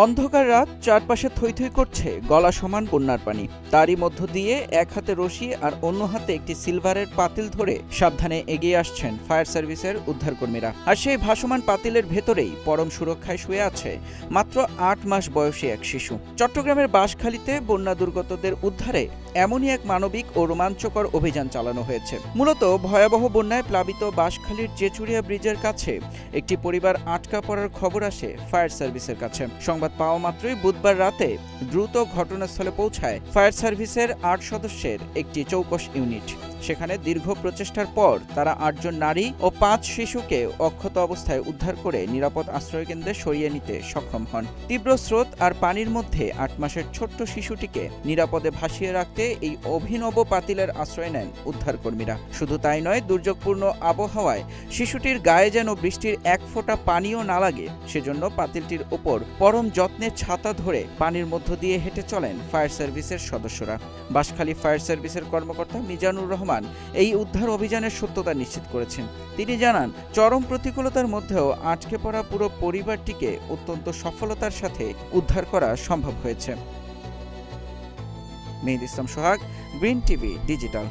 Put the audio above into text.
অন্ধকার রাত, চারপাশে থই থই করছে গলা সমান বন্যার পানি। তারই মধ্য দিয়ে এক হাতে রশি আর অন্য হাতে একটি সিলভারের পাতিল ধরে সাবধানে এগিয়ে আসছেন ফায়ার সার্ভিসের উদ্ধারকর্মীরা। আর সেই ভাসমান পাতিলের ভেতরেই পরম সুরক্ষায় শুয়ে আছে মাত্র ৮ মাস বয়সী এক শিশু। চট্টগ্রামের বাঁশখালীতে বন্যা দুর্গতদের উদ্ধারে এমনই এক মানবিক ও রোমাঞ্চকর অভিযান চালানো হয়েছে। মূলত ভয়াবহ বন্যায় প্লাবিত বাঁশখালীর চেচুড়িয়া ব্রিজের কাছে একটি পরিবার আটকা পড়ার খবর আসে ফায়ার সার্ভিসের কাছে। সংবাদ পাওয়া মাত্রই বুধবার রাতে দ্রুত ঘটনাস্থলে পৌঁছায় ফায়ার সার্ভিসের ৮ সদস্যের একটি চৌকস ইউনিট। সেখানে দীর্ঘ প্রচেষ্টার পর তারা ৮ জন নারী ও ৫ শিশুকে অক্ষত অবস্থায় উদ্ধার করে নিরাপদ আশ্রয়কেন্দ্রে সরিয়ে নিতে সক্ষম হন। তীব্র স্রোত আর পানির মধ্যে ৮ মাসের ছোট্ট শিশুটিকে নিরাপদে ভাসিয়ে রাখতে এই অভিনব পাতিলের আশ্রয় নেন উদ্ধারকর্মীরা। শুধু তাই নয়, দুর্যোগপূর্ণ আবহাওয়ায় শিশুটির গায়ে যেন বৃষ্টির এক ফোঁটা পানিও না লাগে সেজন্য পাতিলটির ওপর পরম যত্নে ছাতা ধরে পানির মধ্য দিয়ে হেঁটে চলেন ফায়ার সার্ভিসের সদস্যরা। বাঁশখালী ফায়ার সার্ভিসের কর্মকর্তা মিজানুর রহমান এই উদ্ধার অভিযানের সত্যতা নিশ্চিত করেছেন। তিনি জানান, চরম প্রতিকূলতার মধ্যেও আটকে পড়া পুরো পরিবারটিকে অত্যন্ত সফলতার সাথে উদ্ধার করা সম্ভব হয়েছে। মেহেদী ইসলাম সোহাগ, গ্রিন টিভি ডিজিটাল।